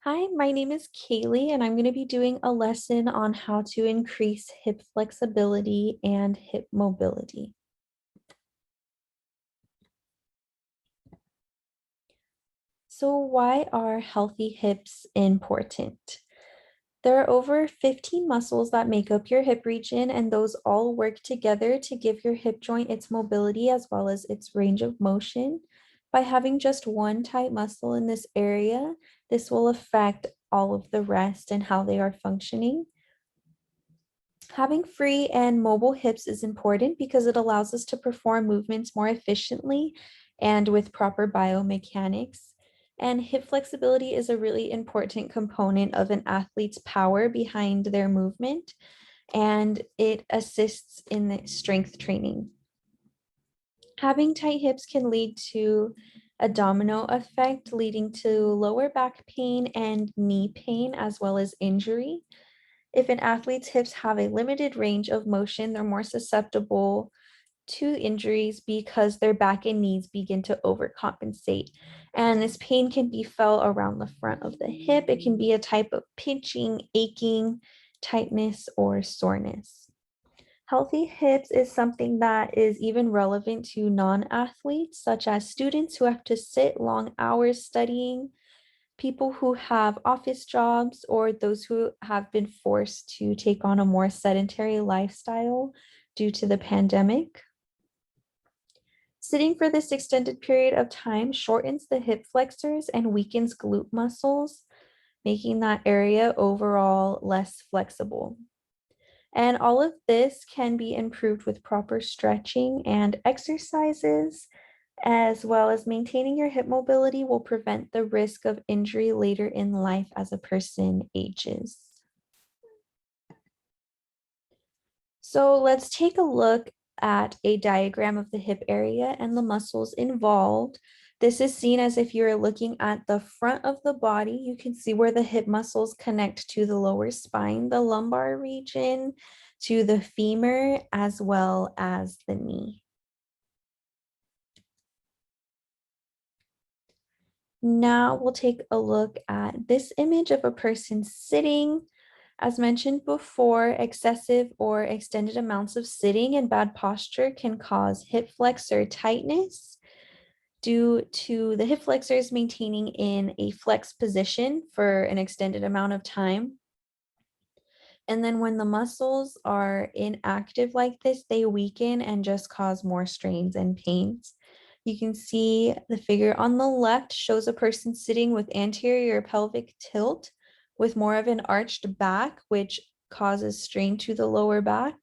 Hi, my name is Kaylee, and I'm going to be doing a lesson on how to increase hip flexibility and hip mobility. So why are healthy hips important? There are over 15 muscles that make up your hip region, and those all work together to give your hip joint its mobility as well as its range of motion. By having just one tight muscle in this area, this will affect all of the rest and how they are functioning. Having free and mobile hips is important because it allows us to perform movements more efficiently and with proper biomechanics. And hip flexibility is a really important component of an athlete's power behind their movement, and it assists in the strength training. Having tight hips can lead to a domino effect, leading to lower back pain and knee pain, as well as injury. If an athlete's hips have a limited range of motion, they're more susceptible to injuries because their back and knees begin to overcompensate. And this pain can be felt around the front of the hip. It can be a type of pinching, aching, tightness, or soreness. Healthy hips is something that is even relevant to non-athletes, such as students who have to sit long hours studying, people who have office jobs, or those who have been forced to take on a more sedentary lifestyle due to the pandemic. Sitting for this extended period of time shortens the hip flexors and weakens glute muscles, making that area overall less flexible. And all of this can be improved with proper stretching and exercises, as well as maintaining your hip mobility will prevent the risk of injury later in life as a person ages. So let's take a look at a diagram of the hip area and the muscles involved. This is seen as if you're looking at the front of the body. You can see where the hip muscles connect to the lower spine, the lumbar region, to the femur, as well as the knee. Now we'll take a look at this image of a person sitting. As mentioned before, excessive or extended amounts of sitting and bad posture can cause hip flexor tightness due to the hip flexors maintaining in a flex position for an extended amount of time. And then when the muscles are inactive like this, they weaken and just cause more strains and pains. You can see the figure on the left shows a person sitting with anterior pelvic tilt with more of an arched back, which causes strain to the lower back.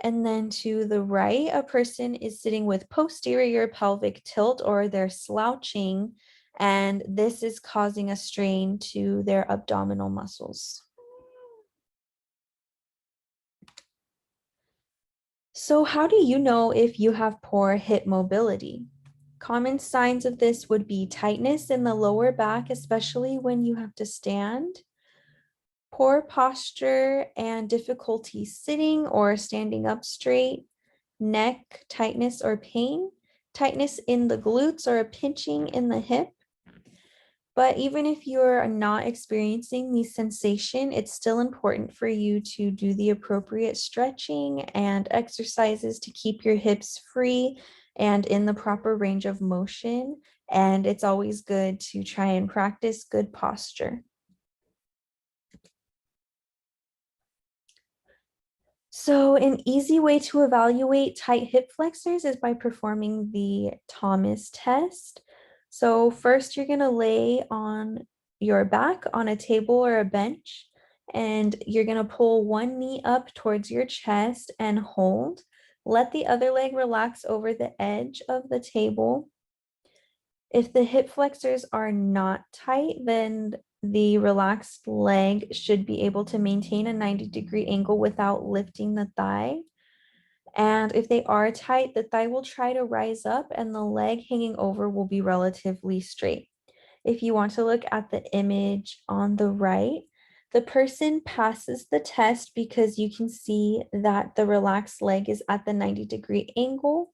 And then to the right, a person is sitting with posterior pelvic tilt, or they're slouching, and this is causing a strain to their abdominal muscles. So how do you know if you have poor hip mobility? Common signs of this would be tightness in the lower back, especially when you have to stand, poor posture and difficulty sitting or standing up straight, neck tightness or pain, tightness in the glutes or a pinching in the hip. But even if you're not experiencing the sensation, it's still important for you to do the appropriate stretching and exercises to keep your hips free and in the proper range of motion. And it's always good to try and practice good posture. So an easy way to evaluate tight hip flexors is by performing the Thomas test. So first you're gonna lay on your back on a table or a bench, and you're gonna pull one knee up towards your chest and hold. Let the other leg relax over the edge of the table. If the hip flexors are not tight, then the relaxed leg should be able to maintain a 90-degree angle without lifting the thigh. And if they are tight, the thigh will try to rise up and the leg hanging over will be relatively straight. If you want to look at the image on the right, the person passes the test because you can see that the relaxed leg is at the 90-degree angle.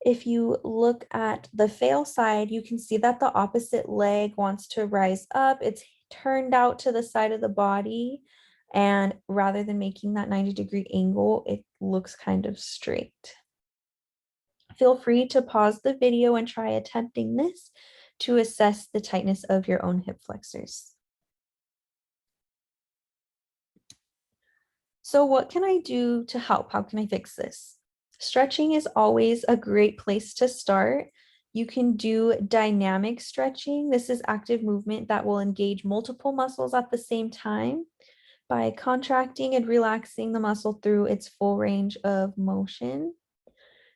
If you look at the fail side, you can see that the opposite leg wants to rise up. It's turned out to the side of the body. And rather than making that 90-degree angle, it looks kind of straight. Feel free to pause the video and try attempting this to assess the tightness of your own hip flexors. So what can I do to help? How can I fix this? Stretching is always a great place to start. You can do dynamic stretching. This is active movement that will engage multiple muscles at the same time by contracting and relaxing the muscle through its full range of motion.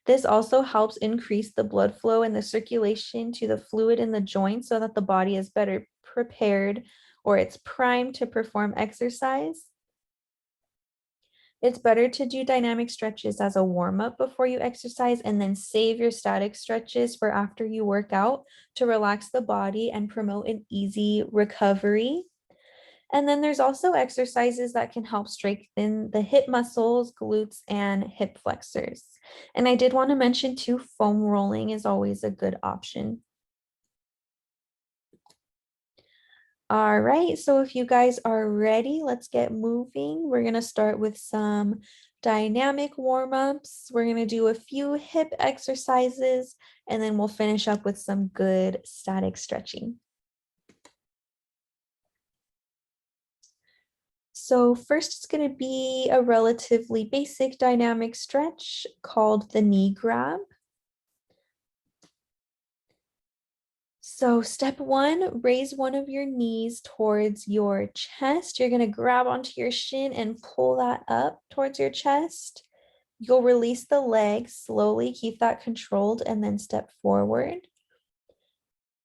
This also helps increase the blood flow and the circulation to the fluid in the joint so that the body is better prepared or it's primed to perform exercise. It's better to do dynamic stretches as a warm-up before you exercise and then save your static stretches for after you work out to relax the body and promote an easy recovery. And then there's also exercises that can help strengthen the hip muscles, glutes, and hip flexors. And I did want to mention too, foam rolling is always a good option. All right, so if you guys are ready, let's get moving. We're going to start with some dynamic warm-ups. We're going to do a few hip exercises, and then we'll finish up with some good static stretching. So first, it's going to be a relatively basic dynamic stretch called the knee grab. So step one, raise one of your knees towards your chest. You're going to grab onto your shin and pull that up towards your chest. You'll release the leg slowly, keep that controlled, and then step forward.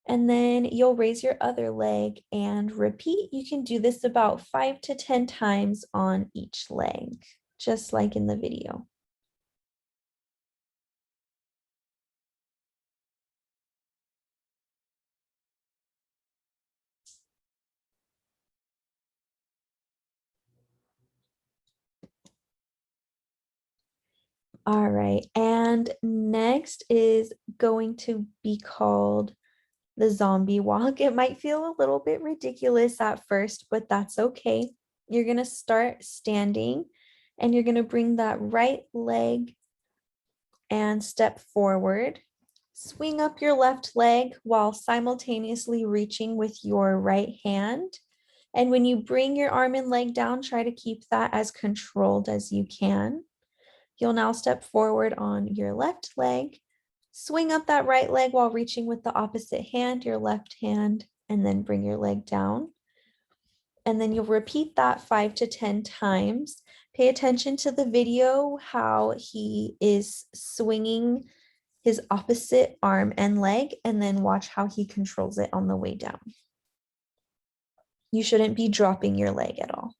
And then you'll raise your other leg and repeat. You can do this about 5 to 10 times on each leg, just like in the video. All right, and next is going to be called the zombie walk. It might feel a little bit ridiculous at first, but that's okay. You're going to start standing and you're going to bring that right leg and step forward. Swing up your left leg while simultaneously reaching with your right hand. And when you bring your arm and leg down, try to keep that as controlled as you can. You'll now step forward on your left leg, swing up that right leg while reaching with the opposite hand, your left hand, and then bring your leg down. And then you'll repeat that 5 to 10 times. Pay attention to the video, how he is swinging his opposite arm and leg, and then watch how he controls it on the way down. You shouldn't be dropping your leg at all.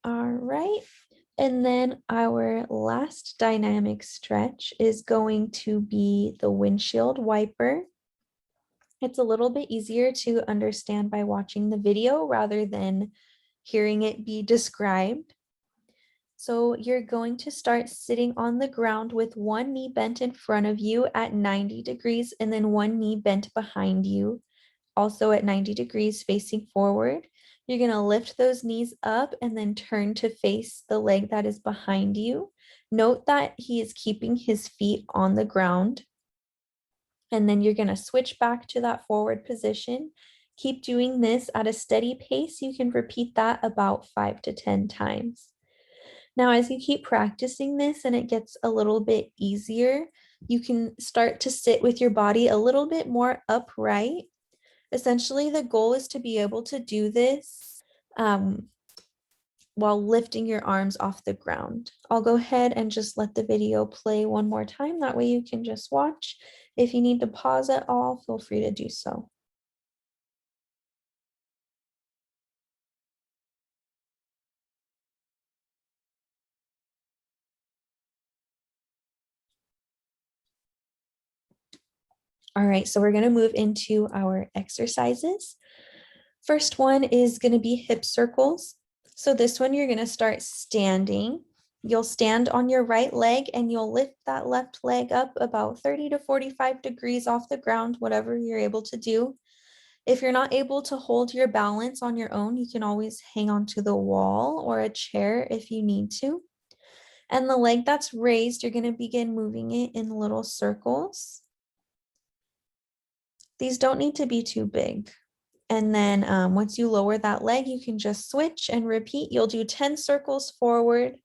All right. And then our last dynamic stretch is going to be the windshield wiper. It's a little bit easier to understand by watching the video rather than hearing it be described. So you're going to start sitting on the ground with one knee bent in front of you at 90 degrees and then one knee bent behind you, also at 90 degrees facing forward. You're going to lift those knees up and then turn to face the leg that is behind you. Note that he is keeping his feet on the ground. And then you're going to switch back to that forward position. Keep doing this at a steady pace. You can repeat that about 5 to 10 times. Now, as you keep practicing this and it gets a little bit easier, you can start to sit with your body a little bit more upright. Essentially, the goal is to be able to do this while lifting your arms off the ground. I'll go ahead and just let the video play one more time. That way you can just watch. If you need to pause at all, feel free to do so. All right, so we're going to move into our exercises. First one is going to be hip circles. So this one you're going to start standing. You'll stand on your right leg and you'll lift that left leg up about 30 to 45 degrees off the ground, whatever you're able to do. If you're not able to hold your balance on your own, you can always hang onto the wall or a chair if you need to. And the leg that's raised, you're going to begin moving it in little circles. These don't need to be too big. And then once you lower that leg, you can just switch and repeat. You'll do 10 circles forward,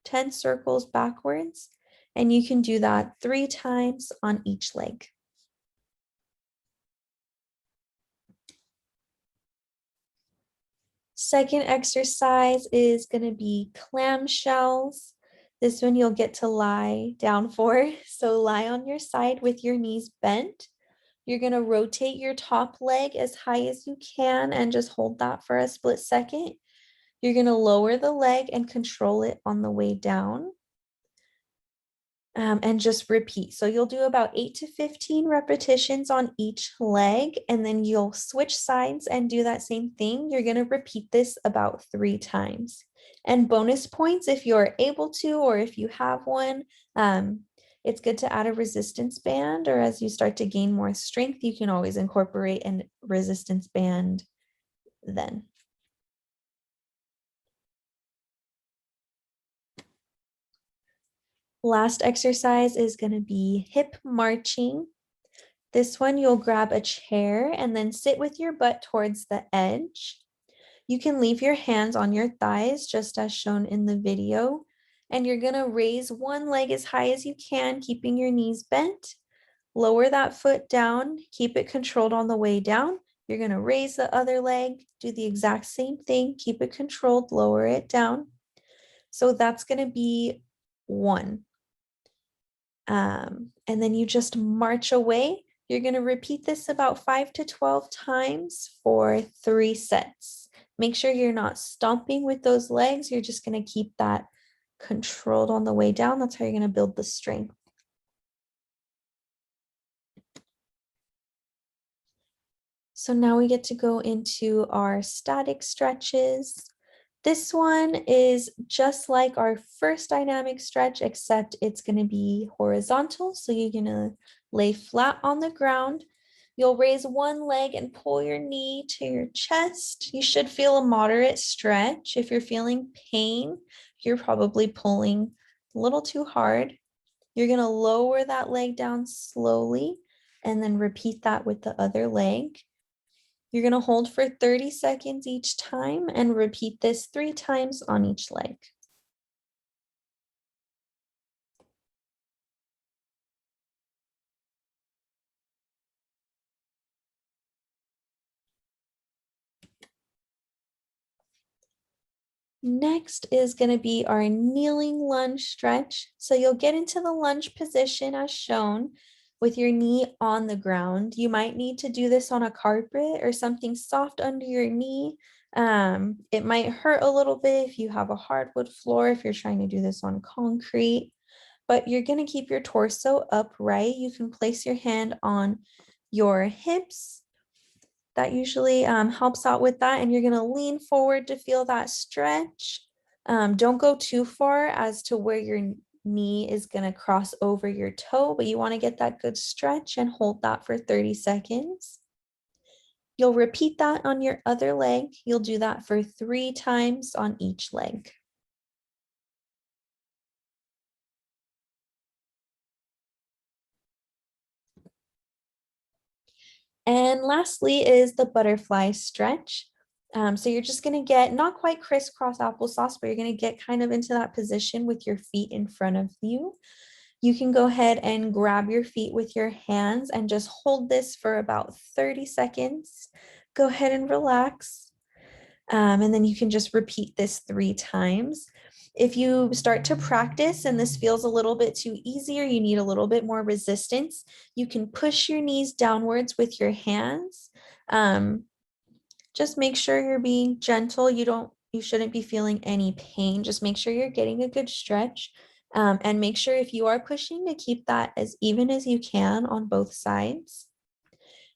10 circles backwards, and you can do that 3 times on each leg. Second exercise is going to be clamshells. This one you'll get to lie down for. So lie on your side with your knees bent. You're going to rotate your top leg as high as you can and just hold that for a split second. You're going to lower the leg and control it on the way down. And just repeat. So you'll do about 8 to 15 repetitions on each leg, and then you'll switch sides and do that same thing. You're going to repeat this about 3 times. And bonus points if you're able to, or if you have one, it's good to add a resistance band, or as you start to gain more strength, you can always incorporate a resistance band then. Last exercise is going to be hip marching. This one, you'll grab a chair and then sit with your butt towards the edge. You can leave your hands on your thighs, just as shown in the video. And you're going to raise one leg as high as you can, keeping your knees bent. Lower that foot down, keep it controlled on the way down. You're going to raise the other leg, do the exact same thing, keep it controlled, lower it down. So that's going to be 1. And then you just march away. You're going to repeat this about 5 to 12 times for 3 sets. Make sure you're not stomping with those legs. You're just going to keep that controlled on the way down. That's how you're going to build the strength. So now we get to go into our static stretches. This one is just like our first dynamic stretch, except it's going to be horizontal. So you're going to lay flat on the ground. You'll raise one leg and pull your knee to your chest. You should feel a moderate stretch. If you're feeling pain, you're probably pulling a little too hard. You're going to lower that leg down slowly and then repeat that with the other leg. You're going to hold for 30 seconds each time and repeat this 3 times on each leg. Next is going to be our kneeling lunge stretch. So you'll get into the lunge position as shown with your knee on the ground. You might need to do this on a carpet or something soft under your knee. It might hurt a little bit if you have a hardwood floor, if you're trying to do this on concrete, but you're going to keep your torso upright. You can place your hand on your hips. That usually helps out with that. And you're going to lean forward to feel that stretch. Don't go too far as to where your knee is going to cross over your toe, but you want to get that good stretch and hold that for 30 seconds. You'll repeat that on your other leg. You'll do that for 3 times on each leg. And lastly is the butterfly stretch. So you're just going to get not quite crisscross applesauce, but you're going to get kind of into that position with your feet in front of you. You can go ahead and grab your feet with your hands and just hold this for about 30 seconds. Go ahead and relax. And then you can just repeat this 3 times. If you start to practice and this feels a little bit too easy or you need a little bit more resistance, you can push your knees downwards with your hands. Just make sure you're being gentle. You shouldn't be feeling any pain. Just make sure you're getting a good stretch. And make sure if you are pushing to keep that as even as you can on both sides.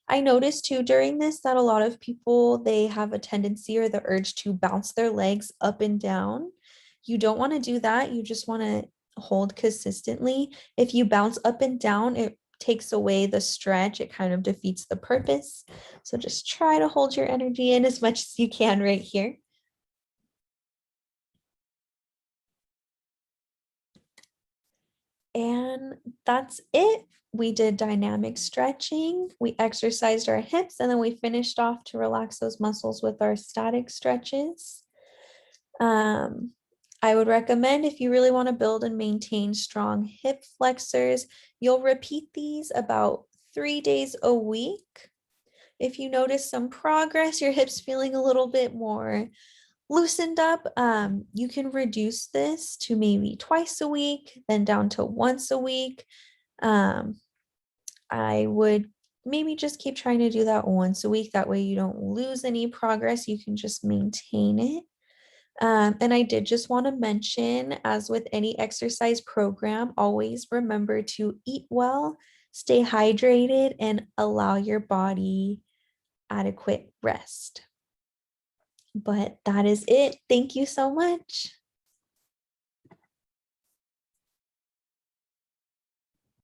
I noticed too during this that a lot of people, they have a tendency or the urge to bounce their legs up and down. You don't want to do that. You just want to hold consistently. If you bounce up and down, it takes away the stretch. It kind of defeats the purpose. So just try to hold your energy in as much as you can right here. And that's it. We did dynamic stretching, we exercised our hips, and then we finished off to relax those muscles with our static stretches. Um, I would recommend if you really want to build and maintain strong hip flexors, you'll repeat these about 3 days a week. If you notice some progress, your hips feeling a little bit more loosened up, you can reduce this to maybe twice a week, then down to once a week. Um, I would maybe just keep trying to do that once a week. That way you don't lose any progress. You can just maintain it. And I did just want to mention, as with any exercise program, always remember to eat well, stay hydrated, and allow your body adequate rest. But that is it. Thank you so much.